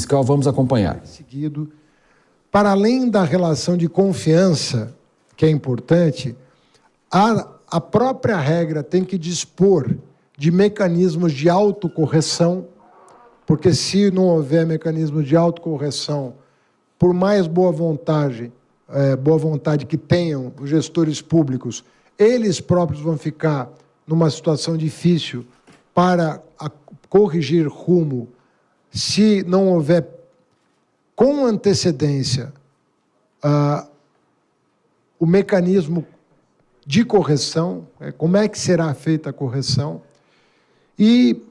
fiscal. Vamos acompanhar. Seguido, para além da relação de confiança, que é importante, a própria regra tem que dispor de mecanismos de autocorreção, porque se não houver mecanismos de autocorreção, por mais boa vontade que tenham os gestores públicos, eles próprios vão ficar numa situação difícil para corrigir rumo, se não houver com antecedência o mecanismo de correção, como é que será feita a correção. E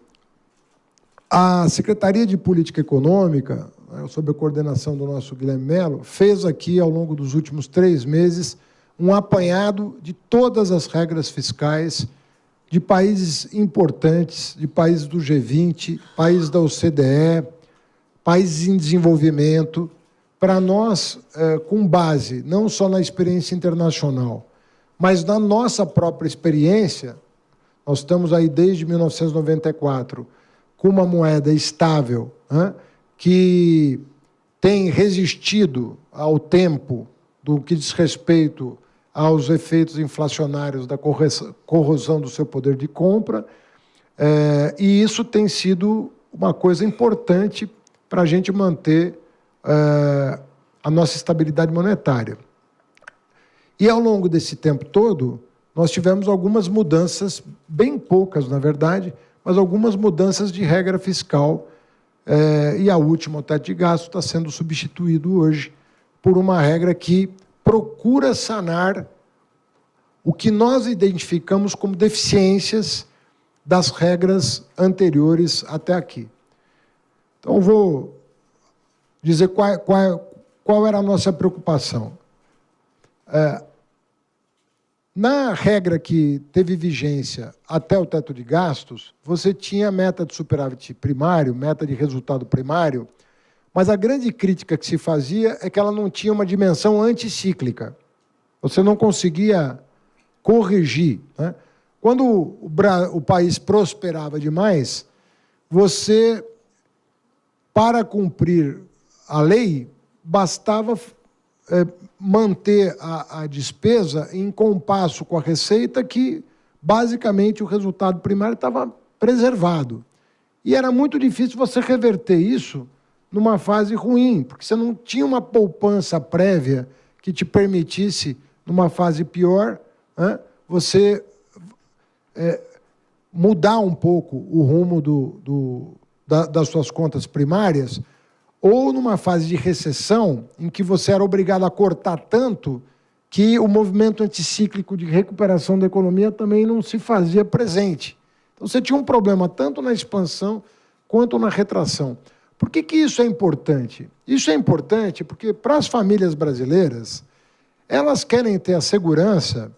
a Secretaria de Política Econômica, sob a coordenação do nosso Guilherme Mello, fez aqui, ao longo dos últimos 3 meses, um apanhado de todas as regras fiscais de países importantes, de países do G20, países da OCDE, países em desenvolvimento, para nós, com base não só na experiência internacional, mas na nossa própria experiência. Nós estamos aí desde 1994 com uma moeda estável, que tem resistido ao tempo do que diz respeito aos efeitos inflacionários da corrosão do seu poder de compra, e isso tem sido uma coisa importante para a gente manter a nossa estabilidade monetária. E, ao longo desse tempo todo, nós tivemos algumas mudanças, bem poucas, na verdade, mas algumas mudanças de regra fiscal, e a última, o teto de gasto, está sendo substituído hoje por uma regra que procura sanar o que nós identificamos como deficiências das regras anteriores até aqui. Então, vou dizer qual era a nossa preocupação. Na regra que teve vigência até o teto de gastos, você tinha meta de superávit primário, meta de resultado primário, mas a grande crítica que se fazia é que ela não tinha uma dimensão anticíclica. Você não conseguia corrigir, né? Quando o país prosperava demais, você, para cumprir a lei, bastava manter a despesa em compasso com a receita, que, basicamente, o resultado primário estava preservado. E era muito difícil você reverter isso numa fase ruim, porque você não tinha uma poupança prévia que te permitisse, numa fase pior, você mudar um pouco o rumo das suas contas primárias, ou numa fase de recessão, em que você era obrigado a cortar tanto que o movimento anticíclico de recuperação da economia também não se fazia presente. Então, você tinha um problema tanto na expansão quanto na retração. Por que isso é importante? Isso é importante porque, para as famílias brasileiras, elas querem ter a segurança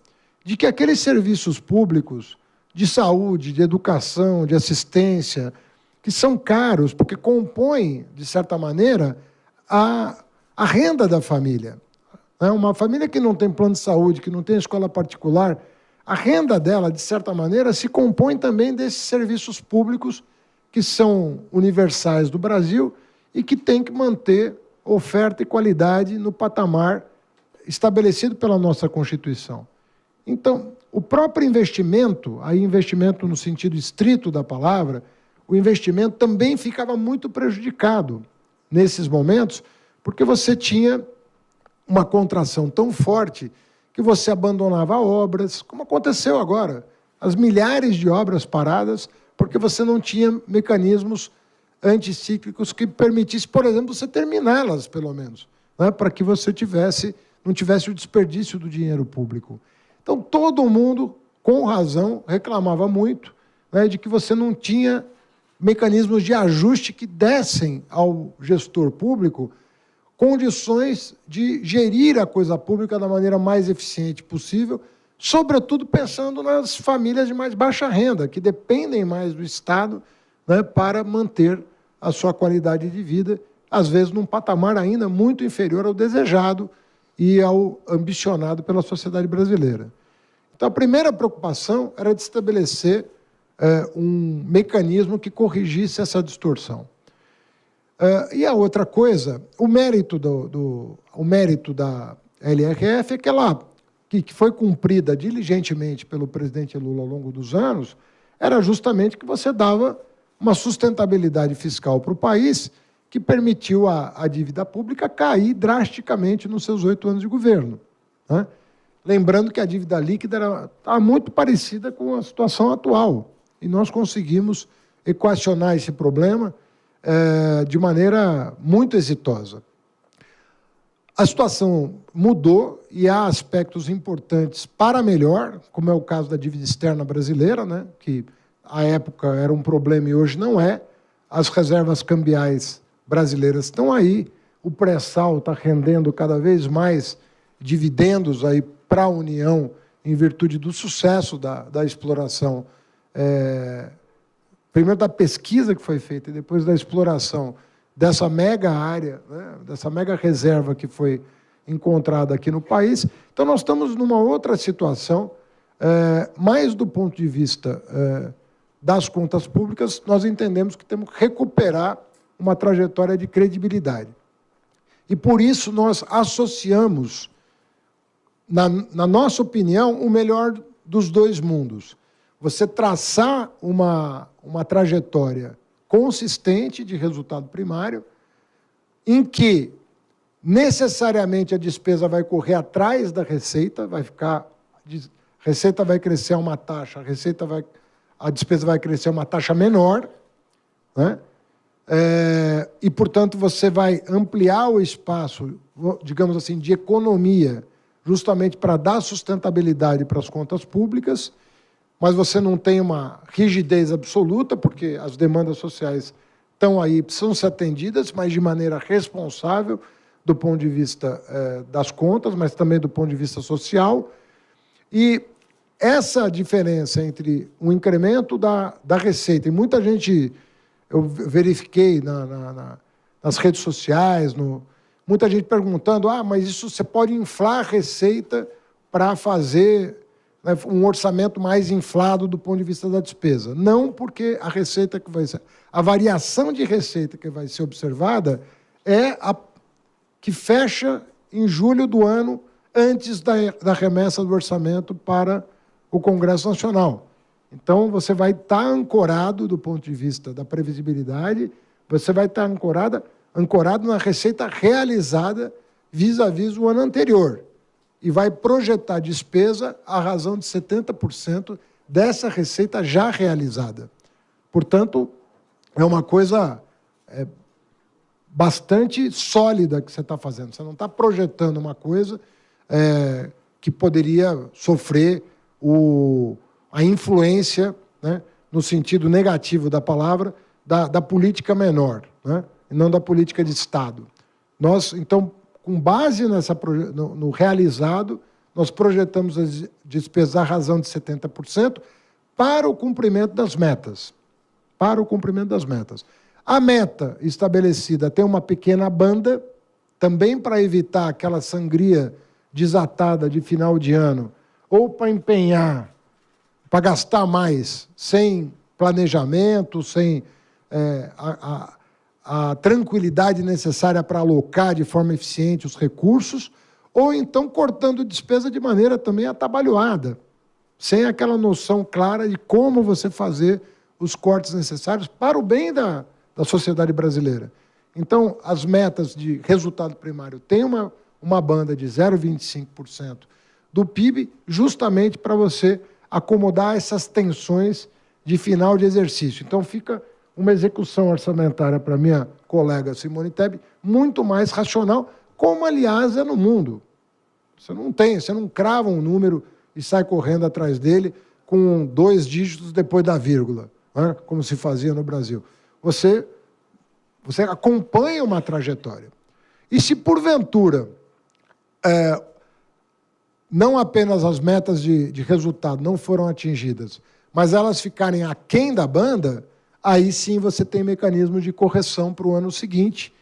de que aqueles serviços públicos de saúde, de educação, de assistência, que são caros, porque compõem, de certa maneira, a renda da família. Uma família que não tem plano de saúde, que não tem escola particular, a renda dela, de certa maneira, se compõe também desses serviços públicos que são universais do Brasil e que tem que manter oferta e qualidade no patamar estabelecido pela nossa Constituição. Então, o próprio investimento, aí investimento no sentido estrito da palavra, o investimento também ficava muito prejudicado nesses momentos, porque você tinha uma contração tão forte que você abandonava obras, como aconteceu agora, as milhares de obras paradas, porque você não tinha mecanismos anticíclicos que permitissem, por exemplo, você terminá-las, pelo menos, para que você não tivesse o desperdício do dinheiro público. Então, todo mundo, com razão, reclamava muito, de que você não tinha mecanismos de ajuste que dessem ao gestor público condições de gerir a coisa pública da maneira mais eficiente possível, sobretudo pensando nas famílias de mais baixa renda, que dependem mais do Estado, para manter a sua qualidade de vida, às vezes num patamar ainda muito inferior ao desejado e ao ambicionado pela sociedade brasileira. Então, a primeira preocupação era de estabelecer um mecanismo que corrigisse essa distorção. E a outra coisa, o mérito da LRF é que foi cumprida diligentemente pelo presidente Lula ao longo dos anos, era justamente que você dava uma sustentabilidade fiscal para o país que permitiu a dívida pública cair drasticamente nos seus 8 anos de governo, né? Lembrando que a dívida líquida estava muito parecida com a situação atual. E nós conseguimos equacionar esse problema de maneira muito exitosa. A situação mudou e há aspectos importantes para melhor, como é o caso da dívida externa brasileira, né, que à época era um problema e hoje não é. As reservas cambiais brasileiras estão aí, o pré-sal está rendendo cada vez mais dividendos aí para a União em virtude do sucesso da exploração, primeiro da pesquisa que foi feita e depois da exploração dessa mega área, né, dessa mega reserva que foi encontrada aqui no país. Então, nós estamos numa outra situação, mais do ponto de vista das contas públicas, nós entendemos que temos que recuperar uma trajetória de credibilidade. E, por isso, nós associamos, na nossa opinião, o melhor dos dois mundos. Você traçar uma trajetória consistente de resultado primário, em que necessariamente a despesa vai correr atrás da receita, receita vai crescer a uma taxa, a despesa vai crescer a uma taxa menor, né? E, portanto, você vai ampliar o espaço, digamos assim, de economia, justamente para dar sustentabilidade para as contas públicas, mas você não tem uma rigidez absoluta, porque as demandas sociais estão aí, precisam ser atendidas, mas de maneira responsável, do ponto de vista das contas, mas também do ponto de vista social. E essa diferença entre o incremento da receita, e muita gente, eu verifiquei nas redes sociais, muita gente perguntando, mas isso você pode inflar a receita para fazer um orçamento mais inflado do ponto de vista da despesa. Não, porque a receita a variação de receita que vai ser observada é a que fecha em julho do ano, antes da remessa do orçamento para o Congresso Nacional. Então, você vai estar ancorado do ponto de vista da previsibilidade, você vai estar ancorado na receita realizada vis-à-vis o ano anterior. E vai projetar despesa à razão de 70% dessa receita já realizada. Portanto, é uma coisa bastante sólida que você está fazendo. Você não está projetando uma coisa que poderia sofrer a influência, né, no sentido negativo da palavra, da política menor, né, e não da política de Estado. Nós, então, com base no realizado, nós projetamos as despesas à razão de 70% para o cumprimento das metas. Para o cumprimento das metas. A meta estabelecida tem uma pequena banda, também para evitar aquela sangria desatada de final de ano, ou para empenhar, para gastar mais, sem planejamento, sem a tranquilidade necessária para alocar de forma eficiente os recursos, ou então cortando despesa de maneira também atabalhoada, sem aquela noção clara de como você fazer os cortes necessários para o bem da sociedade brasileira. Então, as metas de resultado primário têm uma banda de 0,25% do PIB, justamente para você acomodar essas tensões de final de exercício. Então, fica uma execução orçamentária para minha colega Simone Tebet muito mais racional, como, aliás, é no mundo. Você não crava um número e sai correndo atrás dele com 2 dígitos depois da vírgula, né, como se fazia no Brasil. Você acompanha uma trajetória. E se, porventura, não apenas as metas de resultado não foram atingidas, mas elas ficarem aquém da banda, aí sim você tem mecanismo de correção para o ano seguinte,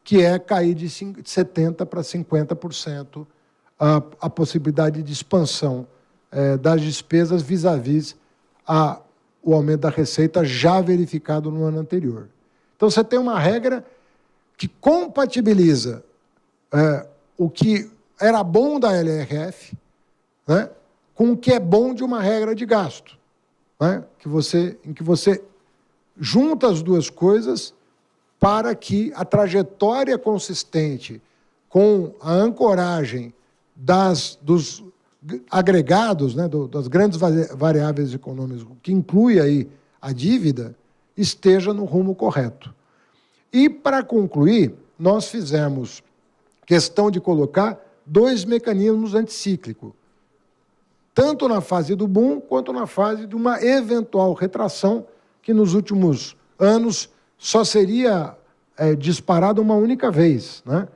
que é cair de 70% para 50% a possibilidade de expansão das despesas vis-à-vis o aumento da receita já verificado no ano anterior. Então, você tem uma regra que compatibiliza o que era bom da LRF, né, com o que é bom de uma regra de gasto, né, em que você junta as duas coisas para que a trajetória consistente com a ancoragem dos agregados, né, das grandes variáveis econômicas, que inclui aí a dívida, esteja no rumo correto. E, para concluir, nós fizemos questão de colocar 2 mecanismos anticíclicos, tanto na fase do boom quanto na fase de uma eventual retração, que nos últimos anos só seria disparado uma única vez, né?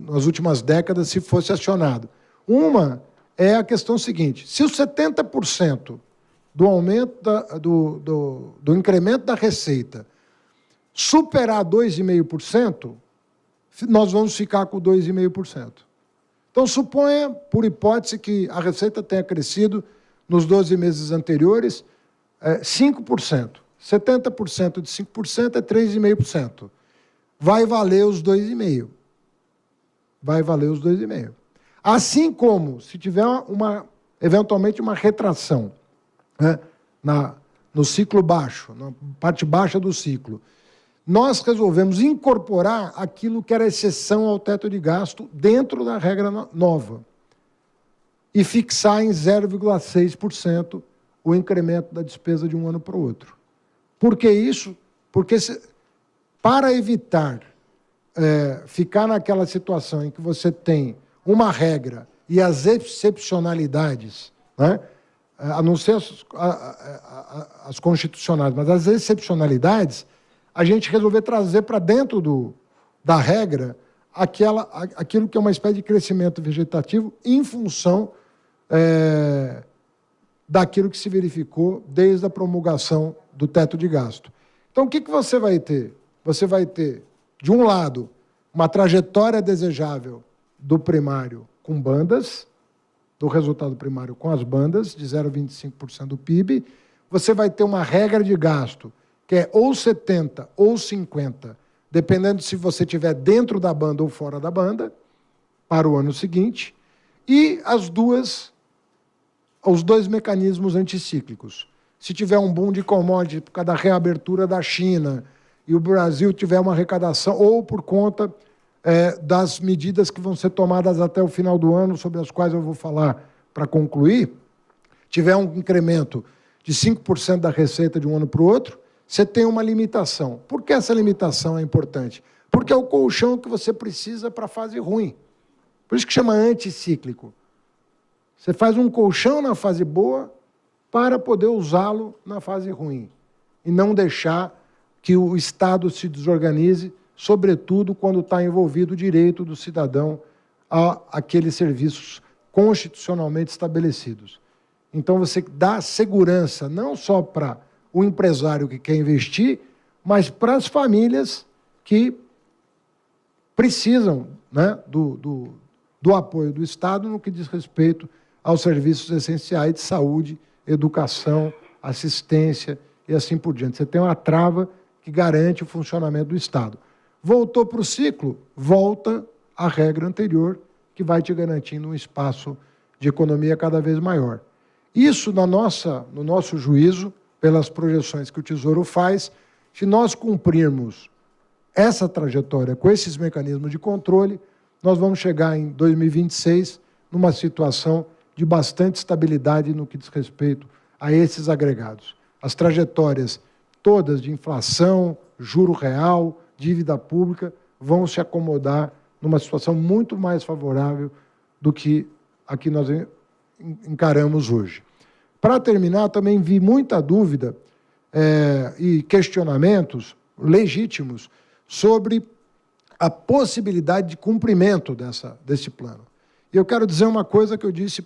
Nas últimas décadas, se fosse acionado. Uma é a questão seguinte: se os 70% do aumento do incremento da receita superar 2,5%, nós vamos ficar com 2,5%. Então, suponha, por hipótese, que a receita tenha crescido nos 12 meses anteriores 5%. 70% de 5% é 3,5%. Vai valer os 2,5%. Vai valer os 2,5%. Assim como, se tiver eventualmente uma retração, né, no ciclo baixo, na parte baixa do ciclo, nós resolvemos incorporar aquilo que era exceção ao teto de gasto dentro da regra nova e fixar em 0,6% o incremento da despesa de um ano para o outro. Por que isso? Porque para evitar ficar naquela situação em que você tem uma regra e as excepcionalidades, né, a não ser as constitucionais, mas as excepcionalidades, a gente resolver trazer para dentro da regra aquilo que é uma espécie de crescimento vegetativo em função daquilo que se verificou desde a promulgação do teto de gasto. Então, o que você vai ter? Você vai ter, de um lado, uma trajetória desejável do primário com bandas, do resultado primário com as bandas, de 0,25% do PIB. Você vai ter uma regra de gasto que é ou 70% ou 50%, dependendo se você estiver dentro da banda ou fora da banda, para o ano seguinte, e os 2 mecanismos anticíclicos. Se tiver um boom de commodity por causa da reabertura da China e o Brasil tiver uma arrecadação, ou por conta das medidas que vão ser tomadas até o final do ano, sobre as quais eu vou falar para concluir, tiver um incremento de 5% da receita de um ano para o outro, você tem uma limitação. Por que essa limitação é importante? Porque é o colchão que você precisa para a fase ruim. Por isso que chama anticíclico. Você faz um colchão na fase boa para poder usá-lo na fase ruim. E não deixar que o Estado se desorganize, sobretudo quando está envolvido o direito do cidadão àqueles serviços constitucionalmente estabelecidos. Então, você dá segurança não só para o empresário que quer investir, mas para as famílias que precisam, né, do apoio do Estado no que diz respeito aos serviços essenciais de saúde, educação, assistência e assim por diante. Você tem uma trava que garante o funcionamento do Estado. Voltou para o ciclo, volta à regra anterior, que vai te garantindo um espaço de economia cada vez maior. Isso, no nosso juízo, pelas projeções que o Tesouro faz, se nós cumprirmos essa trajetória com esses mecanismos de controle, nós vamos chegar em 2026 numa situação de bastante estabilidade no que diz respeito a esses agregados. As trajetórias todas de inflação, juro real, dívida pública, vão se acomodar numa situação muito mais favorável do que a que nós encaramos hoje. Para terminar, também vi muita dúvida e questionamentos legítimos sobre a possibilidade de cumprimento desse plano. E eu quero dizer uma coisa que eu disse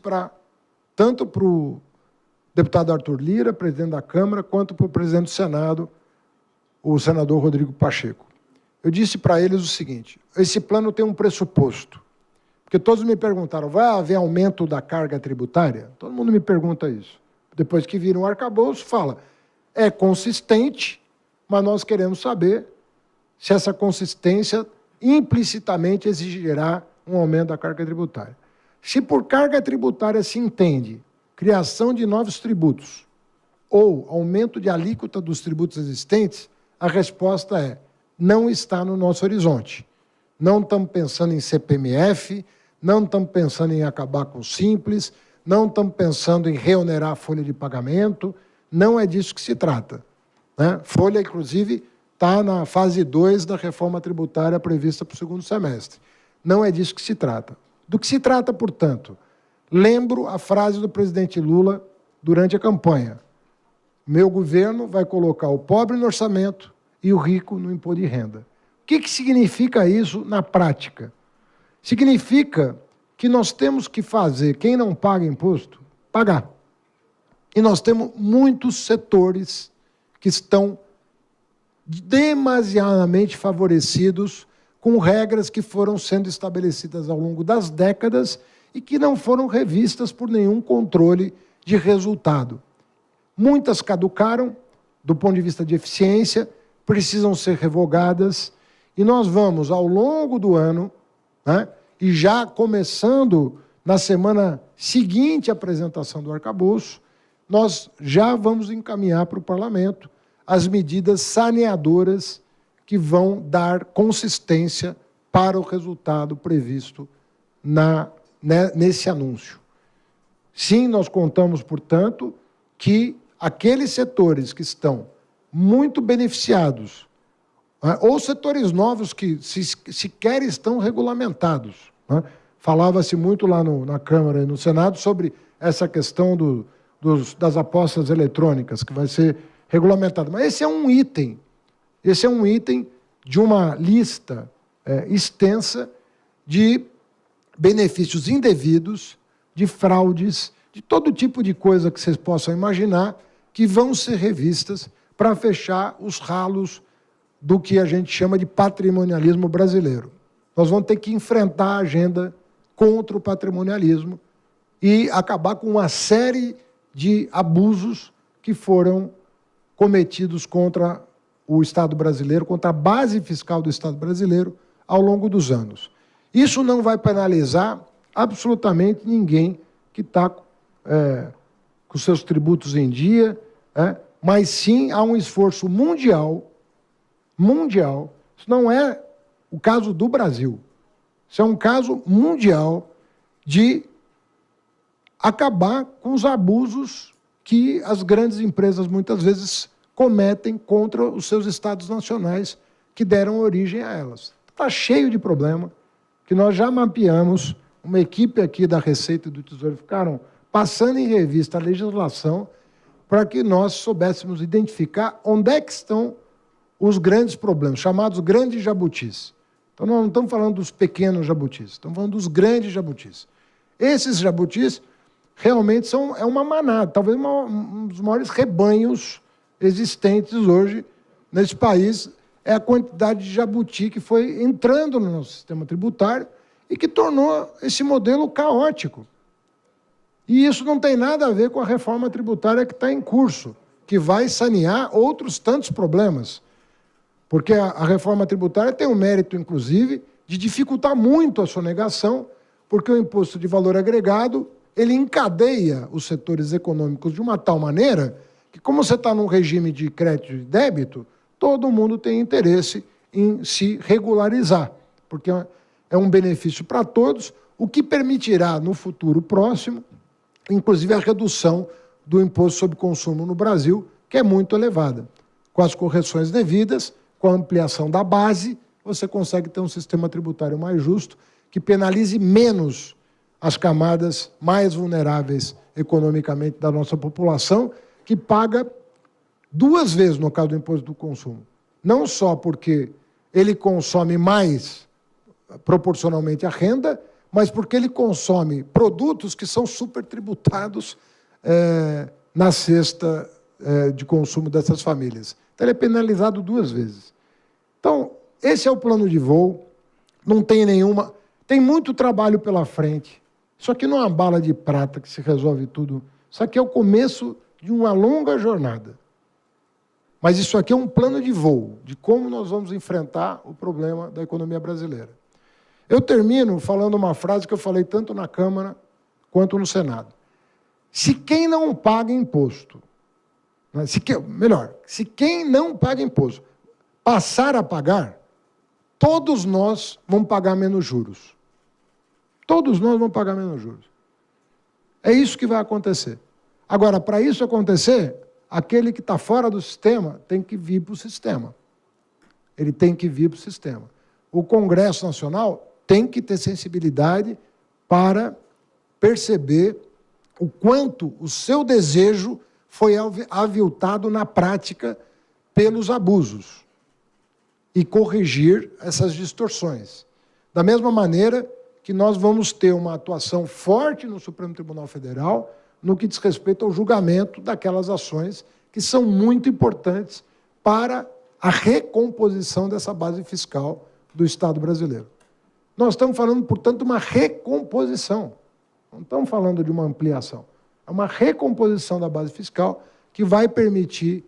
tanto para o deputado Arthur Lira, presidente da Câmara, quanto para o presidente do Senado, o senador Rodrigo Pacheco. Eu disse para eles o seguinte: esse plano tem um pressuposto. Porque todos me perguntaram, vai haver aumento da carga tributária? Todo mundo me pergunta isso. Depois que viram o arcabouço, fala, é consistente, mas nós queremos saber se essa consistência implicitamente exigirá um aumento da carga tributária. Se por carga tributária se entende criação de novos tributos ou aumento de alíquota dos tributos existentes, a resposta é: não está no nosso horizonte. Não estamos pensando em CPMF, não estamos pensando em acabar com o Simples, não estamos pensando em reonerar a folha de pagamento, não é disso que se trata, né? Folha, inclusive, está na fase 2 da reforma tributária prevista para o segundo semestre. Não é disso que se trata. Do que se trata, portanto, lembro a frase do presidente Lula durante a campanha: meu governo vai colocar o pobre no orçamento e o rico no imposto de renda. O que significa isso na prática? Significa que nós temos que fazer quem não paga imposto pagar. E nós temos muitos setores que estão demasiadamente favorecidos com regras que foram sendo estabelecidas ao longo das décadas e que não foram revistas por nenhum controle de resultado. Muitas caducaram, do ponto de vista de eficiência, precisam ser revogadas, e nós vamos, ao longo do ano, né, e já começando na semana seguinte à apresentação do arcabouço, nós já vamos encaminhar para o Parlamento as medidas saneadoras que vão dar consistência para o resultado previsto nesse anúncio. Sim, nós contamos, portanto, que aqueles setores que estão muito beneficiados, ou setores novos que sequer estão regulamentados, né? Falava-se muito lá na Câmara e no Senado sobre essa questão das apostas eletrônicas, que vai ser regulamentado. Mas esse é um item de uma lista extensa de benefícios indevidos, de fraudes, de todo tipo de coisa que vocês possam imaginar, que vão ser revistas para fechar os ralos do que a gente chama de patrimonialismo brasileiro. Nós vamos ter que enfrentar a agenda contra o patrimonialismo e acabar com uma série de abusos que foram cometidos contra o Estado brasileiro, contra a base fiscal do Estado brasileiro ao longo dos anos. Isso não vai penalizar absolutamente ninguém que está com seus tributos em dia, mas sim há um esforço mundial, isso não é o caso do Brasil, isso é um caso mundial de acabar com os abusos que as grandes empresas muitas vezes cometem contra os seus estados nacionais que deram origem a elas. Está cheio de problema, que nós já mapeamos, uma equipe aqui da Receita e do Tesouro ficaram passando em revista a legislação para que nós soubéssemos identificar onde é que estão os grandes problemas, chamados grandes jabutis. Então, nós não estamos falando dos pequenos jabutis, estamos falando dos grandes jabutis. Esses jabutis realmente é uma manada, talvez um dos maiores rebanhos existentes hoje nesse país, é a quantidade de jabuti que foi entrando no nosso sistema tributário e que tornou esse modelo caótico. E isso não tem nada a ver com a reforma tributária que está em curso, que vai sanear outros tantos problemas. Porque a reforma tributária tem o mérito, inclusive, de dificultar muito a sonegação, porque o imposto de valor agregado ele encadeia os setores econômicos de uma tal maneira que, como você está num regime de crédito e débito, todo mundo tem interesse em se regularizar, porque é um benefício para todos, o que permitirá, no futuro próximo, inclusive a redução do imposto sobre consumo no Brasil, que é muito elevada. Com as correções devidas, com a ampliação da base, você consegue ter um sistema tributário mais justo, que penalize menos as camadas mais vulneráveis economicamente da nossa população, que paga duas vezes no caso do imposto do consumo. Não só porque ele consome mais proporcionalmente à renda, mas porque ele consome produtos que são supertributados na cesta de consumo dessas famílias. Então, ele é penalizado duas vezes. Então, esse é o plano de voo, não tem nenhuma... Tem muito trabalho pela frente. Isso aqui não é uma bala de prata que se resolve tudo. Isso aqui é o começo de uma longa jornada. Mas isso aqui é um plano de voo, de como nós vamos enfrentar o problema da economia brasileira. Eu termino falando uma frase que eu falei tanto na Câmara quanto no Senado. Se quem não paga imposto, né, se quem não paga imposto passar a pagar, todos nós vamos pagar menos juros. Todos nós vamos pagar menos juros. É isso que vai acontecer. Agora, para isso acontecer, aquele que está fora do sistema tem que vir para o sistema. Ele tem que vir para o sistema. O Congresso Nacional tem que ter sensibilidade para perceber o quanto o seu desejo foi aviltado na prática pelos abusos e corrigir essas distorções. Da mesma maneira que nós vamos ter uma atuação forte no Supremo Tribunal Federal no que diz respeito ao julgamento daquelas ações que são muito importantes para a recomposição dessa base fiscal do Estado brasileiro. Nós estamos falando, portanto, de uma recomposição. Não estamos falando de uma ampliação. É uma recomposição da base fiscal que vai permitir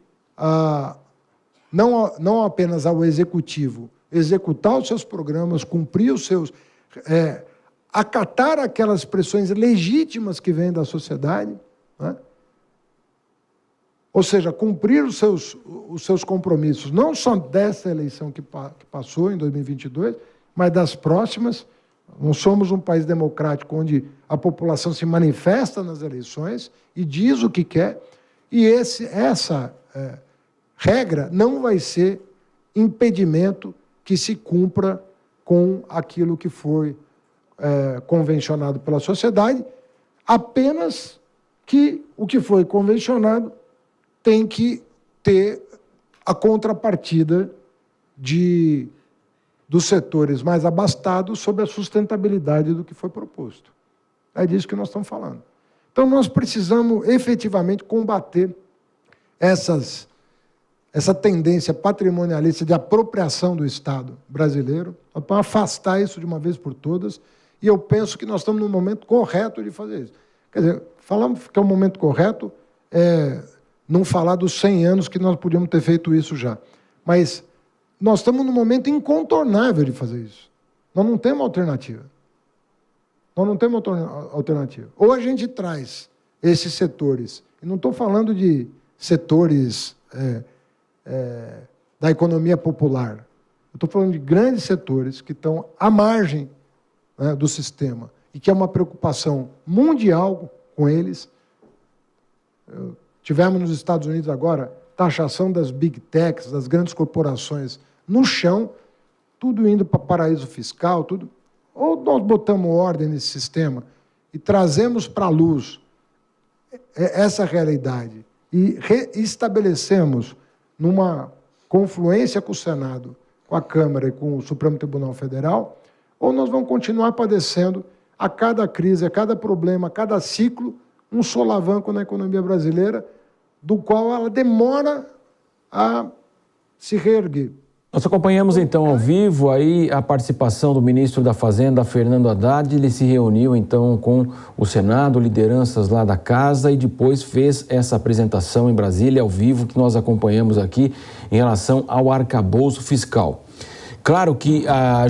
não apenas ao Executivo executar os seus programas, cumprir os seus... acatar aquelas pressões legítimas que vêm da sociedade, né? Ou seja, cumprir os seus compromissos, não só dessa eleição que passou em 2022, mas das próximas. Nós somos um país democrático onde a população se manifesta nas eleições e diz o que quer, e essa regra não vai ser impedimento que se cumpra com aquilo que foi convencionado pela sociedade, apenas que o que foi convencionado tem que ter a contrapartida dos setores mais abastados sob a sustentabilidade do que foi proposto. É disso que nós estamos falando. Então, nós precisamos efetivamente combater essa tendência patrimonialista de apropriação do Estado brasileiro, para afastar isso de uma vez por todas, e eu penso que nós estamos no momento correto de fazer isso. Quer dizer, falamos que é o momento correto, não falar dos 100 anos que nós podíamos ter feito isso já, mas nós estamos num momento incontornável de fazer isso. Nós não temos alternativa. Nós não temos alternativa. Ou a gente traz esses setores, e não estou falando de setores da economia popular, eu estou falando de grandes setores que estão à margem, né, do sistema, e que é uma preocupação mundial com eles. Tivemos nos Estados Unidos agora taxação das big techs, das grandes corporações no chão, tudo indo para paraíso fiscal, tudo. Ou nós botamos ordem nesse sistema e trazemos para a luz essa realidade e estabelecemos numa confluência com o Senado, com a Câmara e com o Supremo Tribunal Federal, ou nós vamos continuar padecendo a cada crise, a cada problema, a cada ciclo, um solavanco na economia brasileira, do qual ela demora a se reerguer. Nós acompanhamos, então, ao vivo aí a participação do ministro da Fazenda, Fernando Haddad. Ele se reuniu, então, com o Senado, lideranças lá da casa, e depois fez essa apresentação em Brasília, ao vivo, que nós acompanhamos aqui, em relação ao arcabouço fiscal. Claro que a